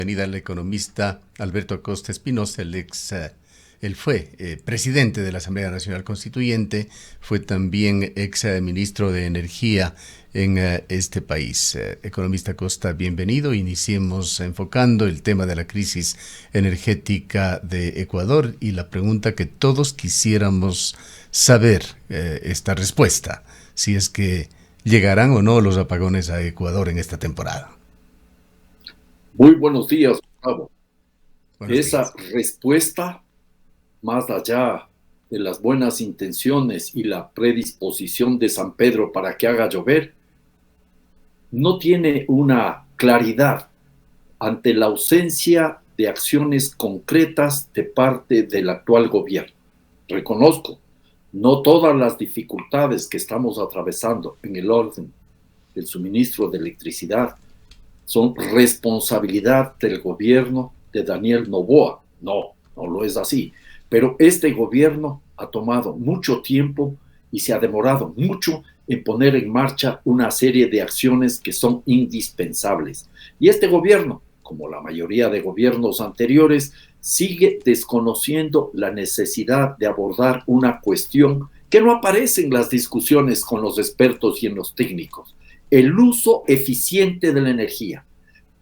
bienvenida al economista Alberto Acosta Espinosa, él fue presidente de la Asamblea Nacional Constituyente, fue también ex ministro de Energía en este país. Economista Acosta, bienvenido. Iniciemos enfocando el tema de la crisis energética de Ecuador y la pregunta que todos quisiéramos saber, esta respuesta, si es que llegarán o no los apagones a Ecuador en esta temporada. Muy buenos días, Gustavo. Esa respuesta, más allá de las buenas intenciones y la predisposición de San Pedro para que haga llover, no tiene una claridad ante la ausencia de acciones concretas de parte del actual gobierno. Reconozco, no todas las dificultades que estamos atravesando en el orden del suministro de electricidad son responsabilidad del gobierno de Daniel Noboa. No lo es así. Pero este gobierno ha tomado mucho tiempo y se ha demorado mucho en poner en marcha una serie de acciones que son indispensables. Y este gobierno, como la mayoría de gobiernos anteriores, sigue desconociendo la necesidad de abordar una cuestión que no aparece en las discusiones con los expertos y en los técnicos: el uso eficiente de la energía.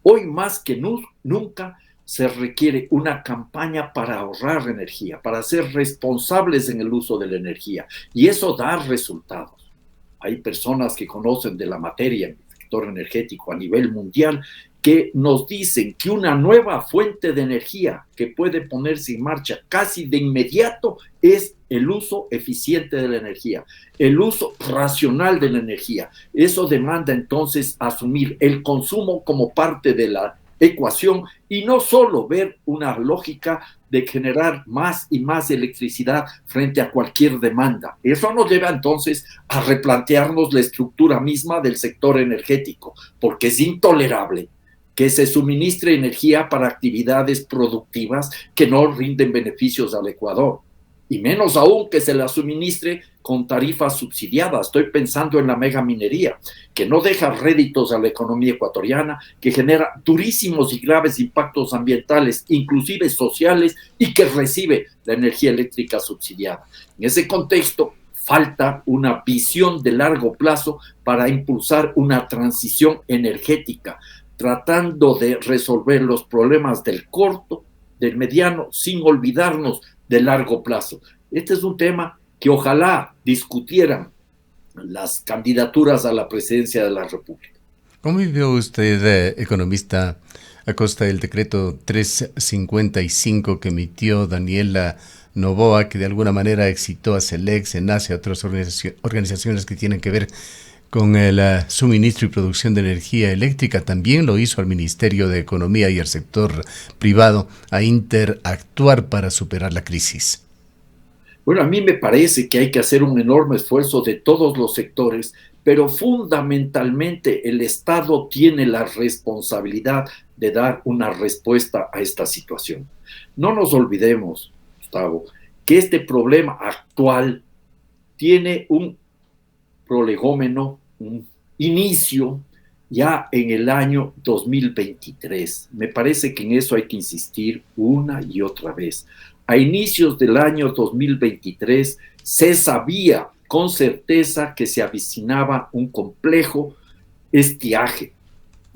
Hoy más que nunca se requiere una campaña para ahorrar energía, para ser responsables en el uso de la energía, y eso da resultados. Hay personas que conocen de la materia en el sector energético a nivel mundial que nos dicen que una nueva fuente de energía que puede ponerse en marcha casi de inmediato es el uso eficiente de la energía, el uso racional de la energía. Eso demanda entonces asumir el consumo como parte de la ecuación y no solo ver una lógica de generar más y más electricidad frente a cualquier demanda. Eso nos lleva entonces a replantearnos la estructura misma del sector energético, porque es intolerable que se suministre energía para actividades productivas que no rinden beneficios al Ecuador, y menos aún que se la suministre con tarifas subsidiadas. Estoy pensando en la megaminería, que no deja réditos a la economía ecuatoriana, que genera durísimos y graves impactos ambientales, inclusive sociales, y que recibe la energía eléctrica subsidiada. En ese contexto, falta una visión de largo plazo para impulsar una transición energética, tratando de resolver los problemas del corto, del mediano, sin olvidarnos del largo plazo. Este es un tema que ojalá discutieran las candidaturas a la presidencia de la República. ¿Cómo vio usted, economista Acosta, el decreto 355 que emitió Daniela Noboa, que de alguna manera excitó a SELEC, SENACE, a otras organizaciones que tienen que ver con el suministro y producción de energía eléctrica? También lo hizo al Ministerio de Economía y al sector privado a interactuar para superar la crisis. Bueno, a mí me parece que hay que hacer un enorme esfuerzo de todos los sectores, pero fundamentalmente el Estado tiene la responsabilidad de dar una respuesta a esta situación. No nos olvidemos, Gustavo, que este problema actual tiene un prolegómeno, un inicio ya en el año 2023. Me parece que en eso hay que insistir una y otra vez. A inicios del año 2023 se sabía con certeza que se avicinaba un complejo estiaje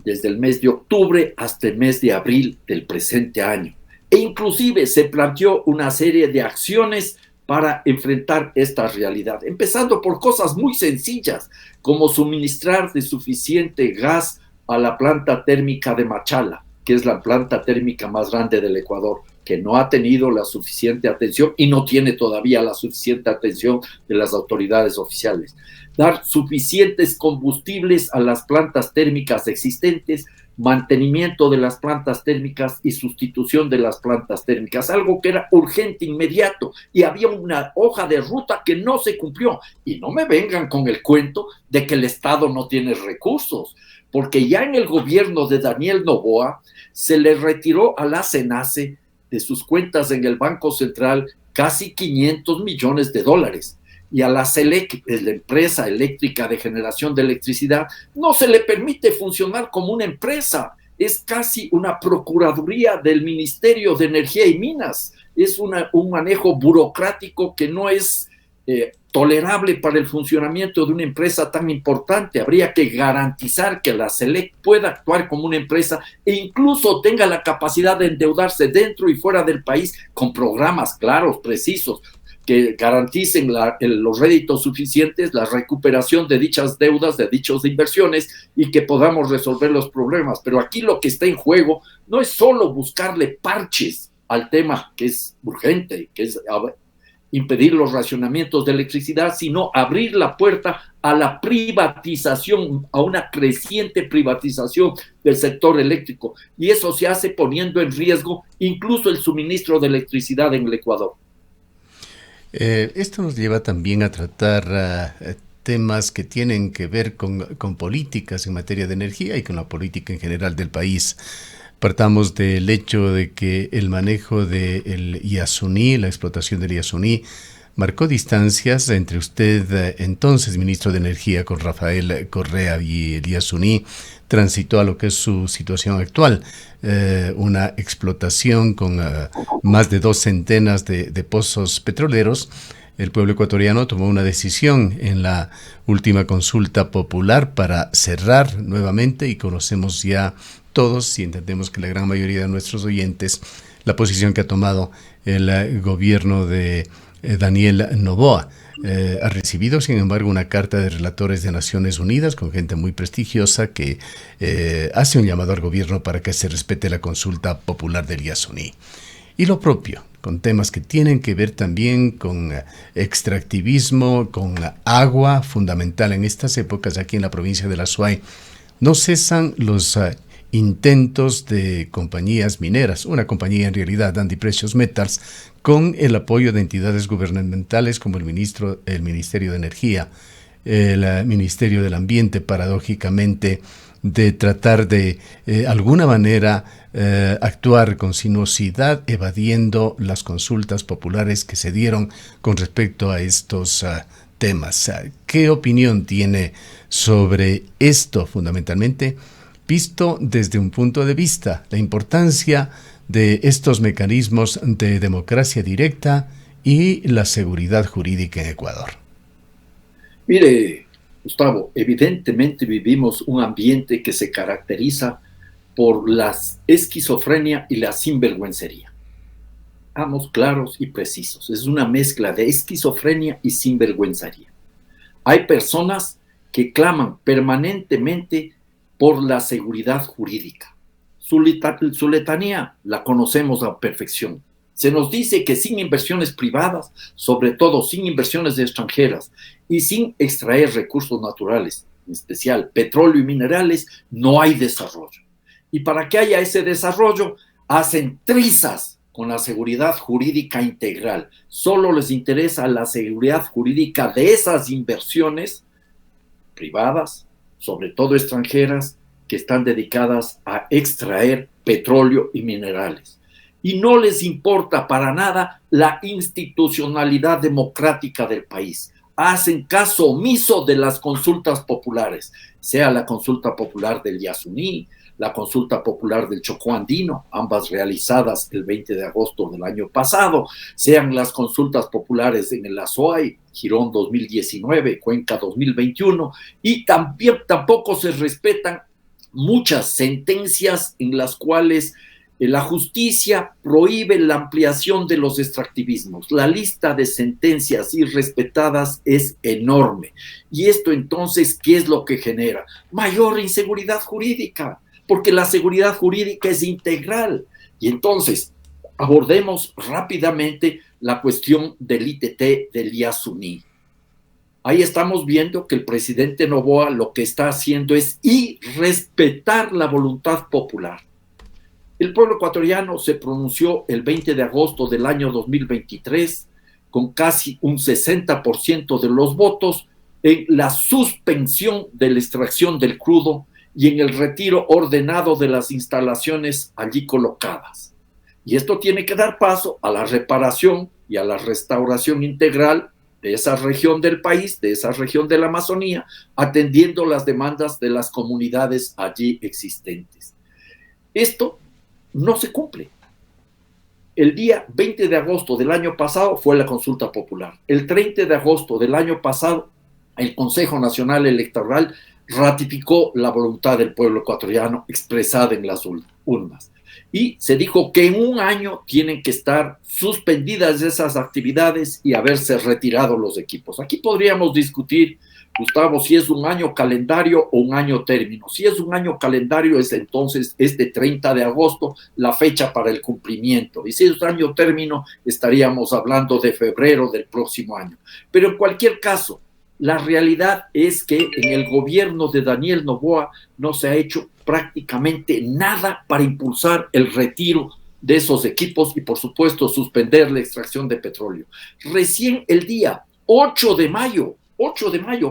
desde el mes de octubre hasta el mes de abril del presente año. E inclusive se planteó una serie de acciones para enfrentar esta realidad, empezando por cosas muy sencillas, como suministrar de suficiente gas a la planta térmica de Machala, que es la planta térmica más grande del Ecuador, que no ha tenido la suficiente atención y no tiene todavía la suficiente atención de las autoridades oficiales. Dar suficientes combustibles a las plantas térmicas existentes, mantenimiento de las plantas térmicas y sustitución de las plantas térmicas, algo que era urgente, inmediato, y había una hoja de ruta que no se cumplió. Y no me vengan con el cuento de que el Estado no tiene recursos, porque ya en el gobierno de Daniel Noboa se le retiró a la SENACE de sus cuentas en el Banco Central casi $500 millones, y a la SELEC, la empresa eléctrica de generación de electricidad, no se le permite funcionar como una empresa. es casi una procuraduría del Ministerio de Energía y Minas. Es un manejo burocrático que no es tolerable para el funcionamiento de una empresa tan importante. Habría que garantizar que la SELEC pueda actuar como una empresa e incluso tenga la capacidad de endeudarse dentro y fuera del país con programas claros, precisos, que garanticen los réditos suficientes, la recuperación de dichas deudas, de dichas inversiones, y que podamos resolver los problemas. Pero aquí lo que está en juego no es solo buscarle parches al tema, que es urgente, que es impedir los racionamientos de electricidad, sino abrir la puerta a la privatización, a una creciente privatización del sector eléctrico. Y eso se hace poniendo en riesgo incluso el suministro de electricidad en el Ecuador. Esto nos lleva también a tratar temas que tienen que ver con políticas en materia de energía y con la política en general del país. Partamos del hecho de que el manejo del Yasuní, la explotación del Yasuní, marcó distancias entre usted, entonces ministro de Energía, con Rafael Correa, y el Yasuní transitó a lo que es su situación actual, una explotación con más de 2 centenas de pozos petroleros. El pueblo ecuatoriano tomó una decisión en la última consulta popular para cerrar nuevamente, y conocemos ya todos, y entendemos que la gran mayoría de nuestros oyentes, la posición que ha tomado el gobierno de Daniel Noboa. Ha recibido, sin embargo, una carta de relatores de Naciones Unidas con gente muy prestigiosa que hace un llamado al gobierno para que se respete la consulta popular del Yasuní. Y lo propio, con temas que tienen que ver también con extractivismo, con agua, fundamental en estas épocas aquí en la provincia de La Suay. No cesan los intentos de compañías mineras, una compañía en realidad, Andy Precious Metals, con el apoyo de entidades gubernamentales como el Ministerio de Energía, el Ministerio del Ambiente, paradójicamente, de tratar de alguna manera actuar con sinuosidad, evadiendo las consultas populares que se dieron con respecto a estos temas. ¿Qué opinión tiene sobre esto fundamentalmente, visto desde un punto de vista, la importancia de estos mecanismos de democracia directa y la seguridad jurídica en Ecuador? Mire, Gustavo, evidentemente vivimos un ambiente que se caracteriza por la esquizofrenia y la sinvergüencería. Vamos claros y precisos. Es una mezcla de esquizofrenia y sinvergüencería. Hay personas que claman permanentemente por la seguridad jurídica. Su letanía la conocemos a perfección. Se nos dice que sin inversiones privadas, sobre todo sin inversiones extranjeras y sin extraer recursos naturales, en especial petróleo y minerales, no hay desarrollo. Y para que haya ese desarrollo, hacen trizas con la seguridad jurídica integral. Solo les interesa la seguridad jurídica de esas inversiones privadas, sobre todo extranjeras, que están dedicadas a extraer petróleo y minerales. Y no les importa para nada la institucionalidad democrática del país. Hacen caso omiso de las consultas populares, sea la consulta popular del Yasuní, la consulta popular del Chocó Andino, ambas realizadas el 20 de agosto del año pasado, sean las consultas populares en el Azuay, Girón 2019, Cuenca 2021, y también tampoco se respetan muchas sentencias en las cuales la justicia prohíbe la ampliación de los extractivismos. La lista de sentencias irrespetadas es enorme. Y esto entonces, ¿qué es lo que genera? Mayor inseguridad jurídica, porque la seguridad jurídica es integral. Y entonces, abordemos rápidamente la cuestión del ITT del Yasuní. Ahí estamos viendo que el presidente Noboa lo que está haciendo es irrespetar la voluntad popular. El pueblo ecuatoriano se pronunció el 20 de agosto del año 2023 con casi un 60% de los votos en la suspensión de la extracción del crudo y en el retiro ordenado de las instalaciones allí colocadas. Y esto tiene que dar paso a la reparación y a la restauración integral de esa región del país, de esa región de la Amazonía, atendiendo las demandas de las comunidades allí existentes. Esto no se cumple. El día 20 de agosto del año pasado fue la consulta popular. El 30 de agosto del año pasado, el Consejo Nacional Electoral ratificó la voluntad del pueblo ecuatoriano expresada en las urnas. Y se dijo que en un año tienen que estar suspendidas esas actividades y haberse retirado los equipos. Aquí podríamos discutir, Gustavo, si es un año calendario o un año término. Si es un año calendario, es entonces este 30 de agosto la fecha para el cumplimiento. Y si es un año término, estaríamos hablando de febrero del próximo año. Pero en cualquier caso, la realidad es que en el gobierno de Daniel Noboa no se ha hecho prácticamente nada para impulsar el retiro de esos equipos y, por supuesto, suspender la extracción de petróleo. Recién el día 8 de mayo,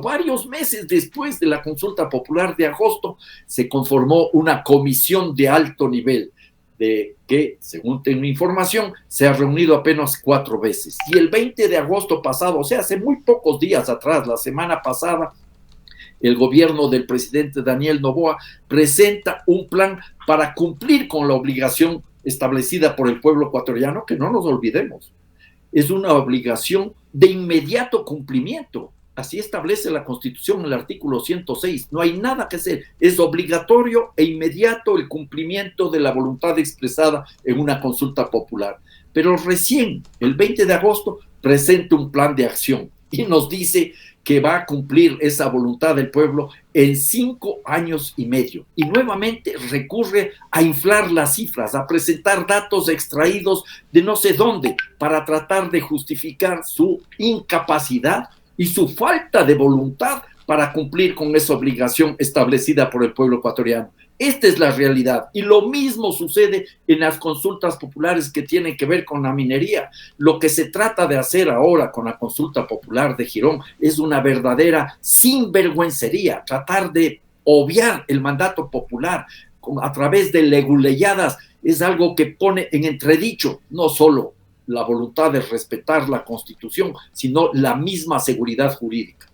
varios meses después de la consulta popular de agosto, se conformó una comisión de alto nivel de que, según tengo información, se ha reunido apenas 4 veces. Y el 20 de agosto pasado, o sea, hace muy pocos días atrás, la semana pasada, el gobierno del presidente Daniel Noboa presenta un plan para cumplir con la obligación establecida por el pueblo ecuatoriano, que no nos olvidemos, es una obligación de inmediato cumplimiento. Así establece la Constitución en el artículo 106. No hay nada que hacer. Es obligatorio e inmediato el cumplimiento de la voluntad expresada en una consulta popular. Pero recién, el 20 de agosto, presenta un plan de acción y nos dice que va a cumplir esa voluntad del pueblo en 5 años y medio. Y nuevamente recurre a inflar las cifras, a presentar datos extraídos de no sé dónde para tratar de justificar su incapacidad y su falta de voluntad para cumplir con esa obligación establecida por el pueblo ecuatoriano. Esta es la realidad. Y lo mismo sucede en las consultas populares que tienen que ver con la minería. Lo que se trata de hacer ahora con la consulta popular de Girón es una verdadera sinvergüencería, tratar de obviar el mandato popular a través de leguleyadas. Es algo que pone en entredicho no solo la voluntad de respetar la Constitución, sino la misma seguridad jurídica.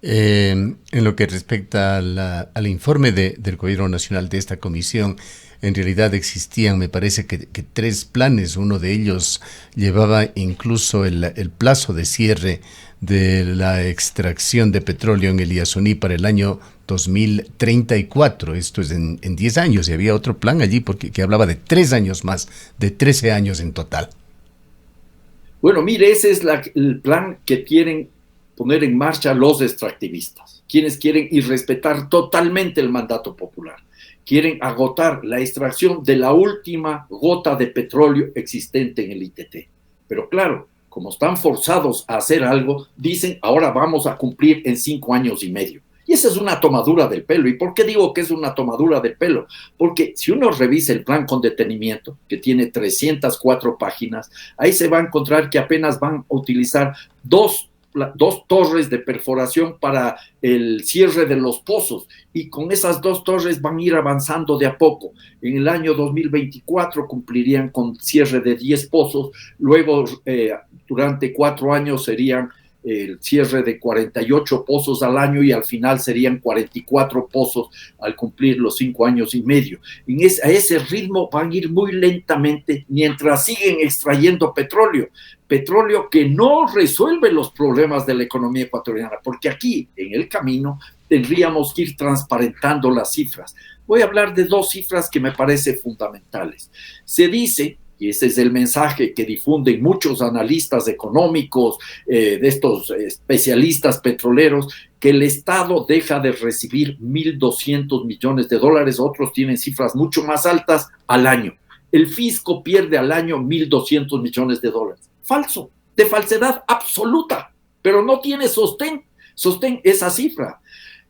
En lo que respecta al informe del Gobierno Nacional de esta comisión, en realidad existían, me parece que 3 planes. Uno de ellos llevaba incluso el plazo de cierre de la extracción de petróleo en el Yasuní para el año 2034. Esto es en 10 años. Y había otro plan allí que hablaba de 3 años más, de 13 años en total. Bueno, mire, ese es el plan que quieren poner en marcha los extractivistas, quienes quieren irrespetar totalmente el mandato popular. Quieren agotar la extracción de la última gota de petróleo existente en el ITT. Pero claro, como están forzados a hacer algo, dicen, ahora vamos a cumplir en 5 años y medio. Y esa es una tomadura del pelo. ¿Y por qué digo que es una tomadura del pelo? Porque si uno revisa el plan con detenimiento, que tiene 304 páginas, ahí se va a encontrar que apenas van a utilizar dos torres de perforación para el cierre de los pozos, y con esas 2 torres van a ir avanzando de a poco. En el año 2024 cumplirían con cierre de 10 pozos, luego durante 4 años serían el cierre de 48 pozos al año, y al final serían 44 pozos al cumplir los 5 años y medio. A ese ritmo van a ir muy lentamente mientras siguen extrayendo petróleo que no resuelve los problemas de la economía ecuatoriana, porque aquí, en el camino, tendríamos que ir transparentando las cifras. Voy a hablar de 2 cifras que me parecen fundamentales. Se dice, y ese es el mensaje que difunden muchos analistas económicos, de estos especialistas petroleros, que el Estado deja de recibir $1.200 millones, otros tienen cifras mucho más altas, al año. El fisco pierde al año $1.200 millones. Falso, de falsedad absoluta, pero no tiene sostén esa cifra.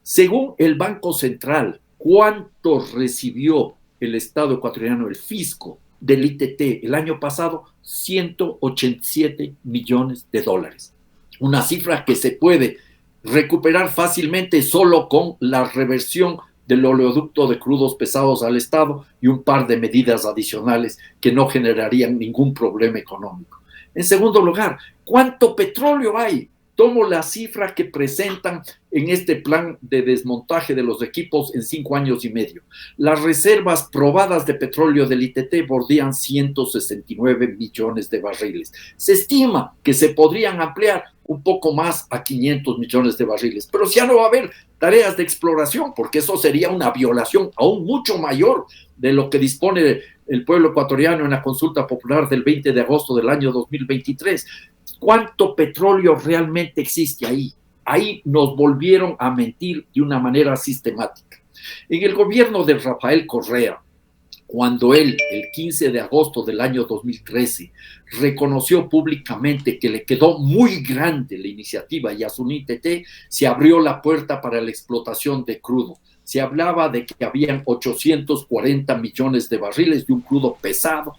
Según el Banco Central, ¿cuánto recibió el Estado ecuatoriano, el fisco del ITT el año pasado? $187 millones. Una cifra que se puede recuperar fácilmente solo con la reversión del oleoducto de crudos pesados al Estado y un par de medidas adicionales que no generarían ningún problema económico. En segundo lugar, ¿cuánto petróleo hay Tomo la cifra que presentan en este plan de desmontaje de los equipos en 5 años y medio. Las reservas probadas de petróleo del ITT bordean 169 millones de barriles. Se estima que se podrían ampliar un poco más a 500 millones de barriles, pero ya no va a haber tareas de exploración, porque eso sería una violación aún mucho mayor de lo que dispone el pueblo ecuatoriano en la consulta popular del 20 de agosto del año 2023. ¿Cuánto petróleo realmente existe ahí? Ahí nos volvieron a mentir de una manera sistemática. En el gobierno de Rafael Correa, cuando él, el 15 de agosto del año 2013, reconoció públicamente que le quedó muy grande la iniciativa Yasuní-TT, se abrió la puerta para la explotación de crudo. Se hablaba de que habían 840 millones de barriles de un crudo pesado,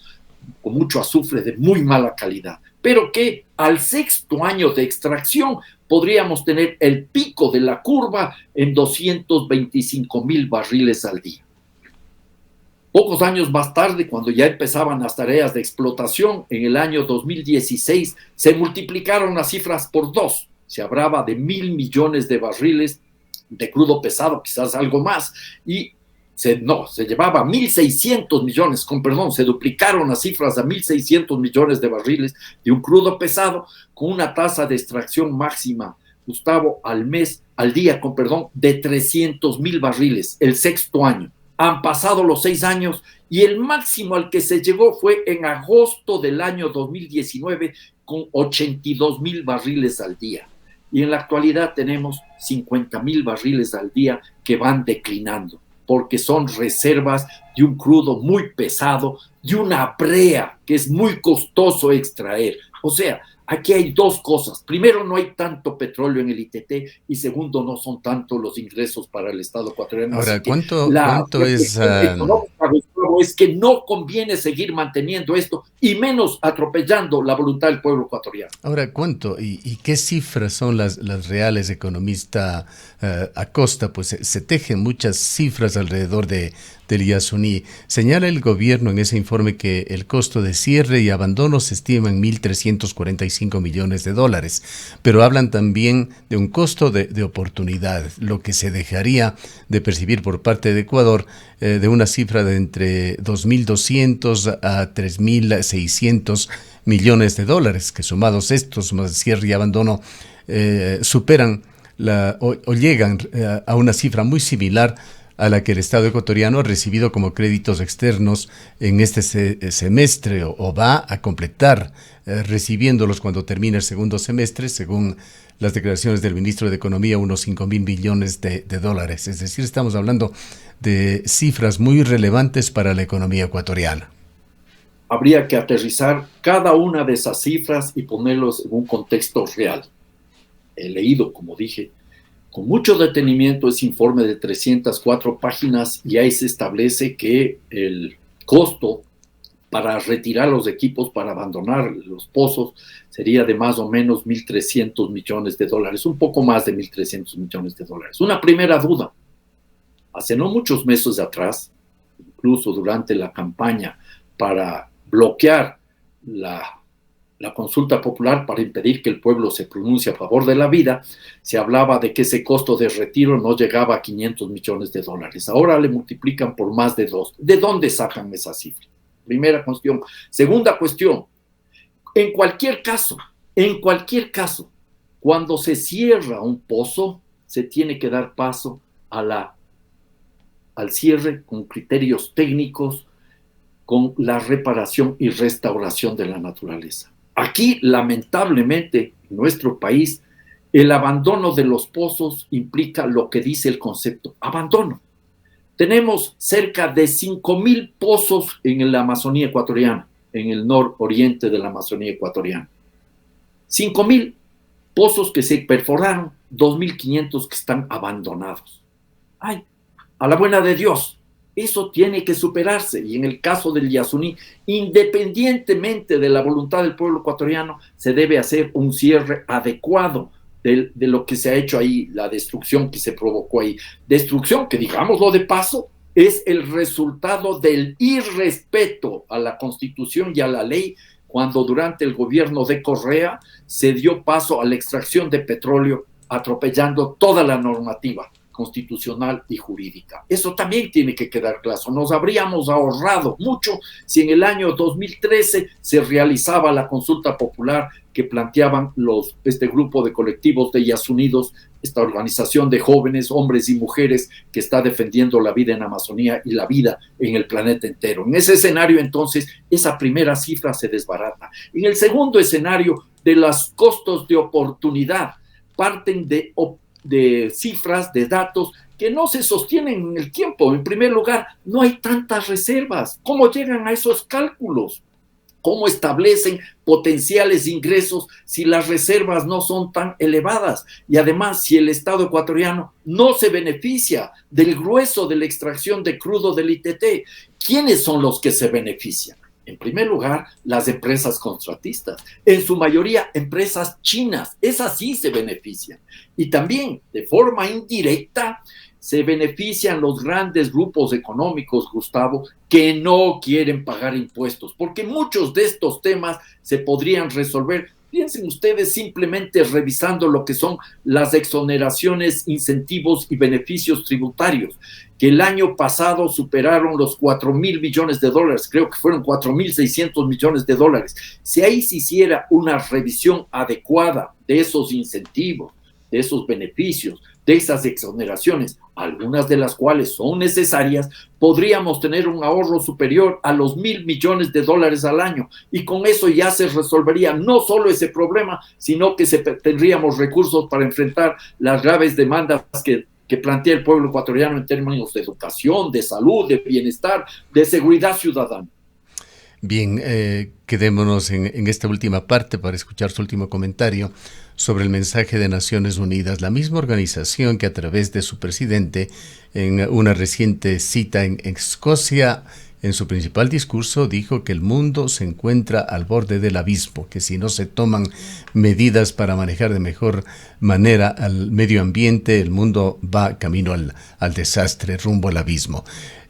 con mucho azufre de muy mala calidad, pero que al 6º año de extracción podríamos tener el pico de la curva en 225,000 barriles al día. Pocos años más tarde, cuando ya empezaban las tareas de explotación, en el año 2016, se multiplicaron las cifras por 2. Se hablaba de 1,000 millones de barriles de crudo pesado, quizás algo más, y se llevaba 1,600 millones, se duplicaron las cifras a 1,600 millones de barriles de un crudo pesado con una tasa de extracción máxima, Gustavo, al día, de 300,000 barriles, el 6º año. Han pasado los 6 años y el máximo al que se llegó fue en agosto del año 2019 con 82,000 barriles al día. Y en la actualidad tenemos 50,000 barriles al día que van declinando, porque son reservas de un crudo muy pesado, de una brea que es muy costoso extraer. O sea, aquí hay 2 cosas. Primero, no hay tanto petróleo en el ITT, y segundo, no son tantos los ingresos para el Estado ecuatoriano. Ahora, ¿cuánto es? Es que no conviene seguir manteniendo esto y menos atropellando la voluntad del pueblo ecuatoriano. Ahora, ¿cuánto y qué cifras son las reales, economista Acosta? Pues se tejen muchas cifras alrededor del Yasuní. Señala el gobierno en ese informe que el costo de cierre y abandono se estima en 1,345 millones de dólares, pero hablan también de un costo de oportunidad, lo que se dejaría de percibir por parte de Ecuador, de una cifra de entre 2,200 a 3,600 millones de dólares, que sumados estos más cierre y abandono superan o llegan a una cifra muy similar a la que el Estado ecuatoriano ha recibido como créditos externos en este semestre o va a completar recibiéndolos cuando termine el segundo semestre, según las declaraciones del ministro de Economía, unos 5,000 millones de dólares. Es decir, estamos hablando de cifras muy relevantes para la economía ecuatoriana. Habría que aterrizar cada una de esas cifras y ponerlos en un contexto real. He leído, como dije, con mucho detenimiento ese informe de 304 páginas y ahí se establece que el costo para retirar los equipos, para abandonar los pozos, sería de más o menos 1,300 millones de dólares, un poco más de 1,300 millones de dólares. Una primera duda. Hace no muchos meses atrás, incluso durante la campaña para bloquear la consulta popular, para impedir que el pueblo se pronuncie a favor de la vida, se hablaba de que ese costo de retiro no llegaba a 500 millones de dólares. Ahora le multiplican por más de 2. ¿De dónde sacan esa cifra? Primera cuestión. Segunda cuestión. En cualquier caso, cuando se cierra un pozo, se tiene que dar paso al cierre con criterios técnicos, con la reparación y restauración de la naturaleza. Aquí, lamentablemente, en nuestro país, el abandono de los pozos implica lo que dice el concepto, abandono. Tenemos cerca de 5,000 pozos en la Amazonía ecuatoriana, en el nororiente de la Amazonía ecuatoriana. 5,000 pozos que se perforaron, 2,500 que están abandonados. ¡Ay! A la buena de Dios. Eso tiene que superarse, y en el caso del Yasuní, independientemente de la voluntad del pueblo ecuatoriano, se debe hacer un cierre adecuado de lo que se ha hecho ahí, la destrucción que se provocó ahí. Destrucción que, digámoslo de paso, es el resultado del irrespeto a la Constitución y a la ley cuando durante el gobierno de Correa se dio paso a la extracción de petróleo, atropellando toda la normativa constitucional y jurídica. Eso también tiene que quedar claro. Nos habríamos ahorrado mucho si en el año 2013 se realizaba la consulta popular que planteaban este grupo de colectivos de Yasunidos, esta organización de jóvenes, hombres y mujeres que está defendiendo la vida en Amazonía y la vida en el planeta entero. En ese escenario, entonces, esa primera cifra se desbarata. En el segundo escenario, de los costos de oportunidad, parten de cifras, de datos que no se sostienen en el tiempo. En primer lugar, no hay tantas reservas. ¿Cómo llegan a esos cálculos? ¿Cómo establecen potenciales ingresos si las reservas no son tan elevadas? Y además, si el Estado ecuatoriano no se beneficia del grueso de la extracción de crudo del ITT, ¿quiénes son los que se benefician? En primer lugar, las empresas contratistas, en su mayoría empresas chinas, esas sí se benefician. Y también, de forma indirecta, se benefician los grandes grupos económicos, Gustavo, que no quieren pagar impuestos, porque muchos de estos temas se podrían resolver. Piensen ustedes simplemente revisando lo que son las exoneraciones, incentivos y beneficios tributarios, que el año pasado superaron los 4,000 millones de dólares, creo que fueron 4,600 millones de dólares. Si ahí se hiciera una revisión adecuada de esos incentivos, de esos beneficios, de esas exoneraciones, algunas de las cuales son necesarias, podríamos tener un ahorro superior a los 1,000 millones de dólares al año, y con eso ya se resolvería no solo ese problema, sino que tendríamos recursos para enfrentar las graves demandas que plantea el pueblo ecuatoriano en términos de educación, de salud, de bienestar, de seguridad ciudadana. Bien, quedémonos en esta última parte para escuchar su último comentario sobre el mensaje de Naciones Unidas, la misma organización que a través de su presidente, en una reciente cita en Escocia, en su principal discurso dijo que el mundo se encuentra al borde del abismo, que si no se toman medidas para manejar de mejor manera al medio ambiente, el mundo va camino al desastre, rumbo al abismo.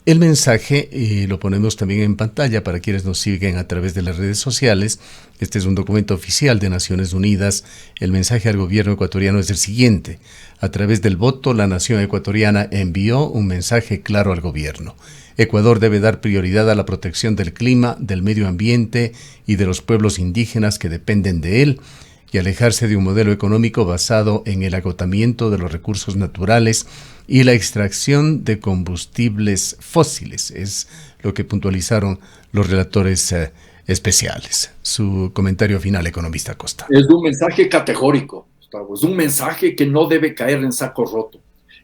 El mensaje lo ponemos también en pantalla para quienes nos siguen a través de las redes sociales. Este es un documento oficial de Naciones Unidas. El mensaje al gobierno ecuatoriano es el siguiente. A través del voto, la nación ecuatoriana envió un mensaje claro al gobierno. Ecuador debe dar prioridad a la protección del clima, del medio ambiente y de los pueblos indígenas que dependen de él, y alejarse de un modelo económico basado en el agotamiento de los recursos naturales y la extracción de combustibles fósiles. Es lo que puntualizaron los relatores especiales. Su comentario final, economista Costa. Es un mensaje categórico, Gustavo. Es un mensaje que no debe caer en saco roto.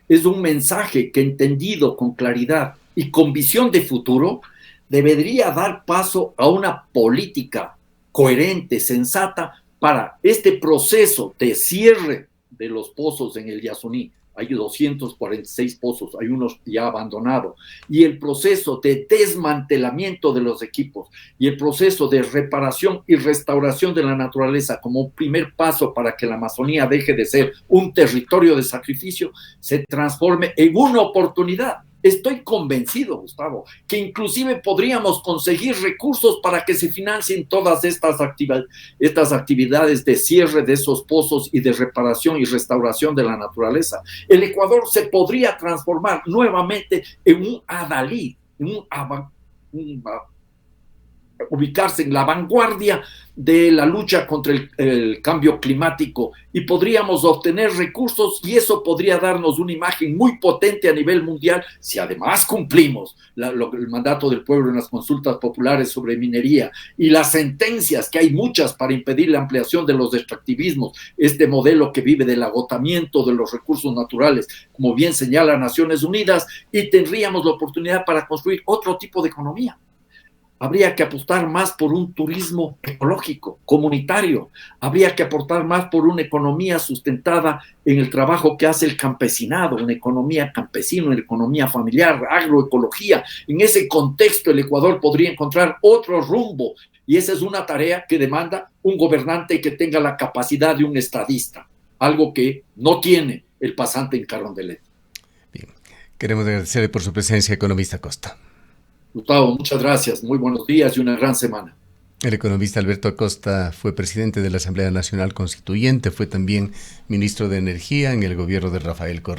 Es un mensaje que, entendido con claridad y con visión de futuro, debería dar paso a una política coherente, sensata, para este proceso de cierre de los pozos en el Yasuní. Hay 246 pozos, hay unos ya abandonados, y el proceso de desmantelamiento de los equipos y el proceso de reparación y restauración de la naturaleza como un primer paso para que la Amazonía deje de ser un territorio de sacrificio, se transforme en una oportunidad. Estoy convencido, Gustavo, que inclusive podríamos conseguir recursos para que se financien todas estas actividades de cierre de esos pozos y de reparación y restauración de la naturaleza. El Ecuador se podría transformar nuevamente en un adalid, ubicarse en la vanguardia de la lucha contra el cambio climático, y podríamos obtener recursos, y eso podría darnos una imagen muy potente a nivel mundial si además cumplimos el mandato del pueblo en las consultas populares sobre minería y las sentencias, que hay muchas, para impedir la ampliación de los extractivismos, este modelo que vive del agotamiento de los recursos naturales, como bien señala Naciones Unidas, y tendríamos la oportunidad para construir otro tipo de economía. Habría que apostar más por un turismo ecológico, comunitario. Habría que aportar más por una economía sustentada en el trabajo que hace el campesinado, una economía campesina, una economía familiar, agroecología. En ese contexto, el Ecuador podría encontrar otro rumbo, y esa es una tarea que demanda un gobernante que tenga la capacidad de un estadista, algo que no tiene el pasante en Carondelet. Bien, queremos agradecerle por su presencia, economista Costa. Gustavo, muchas gracias, muy buenos días y una gran semana. El economista Alberto Acosta fue presidente de la Asamblea Nacional Constituyente, fue también ministro de Energía en el gobierno de Rafael Correa.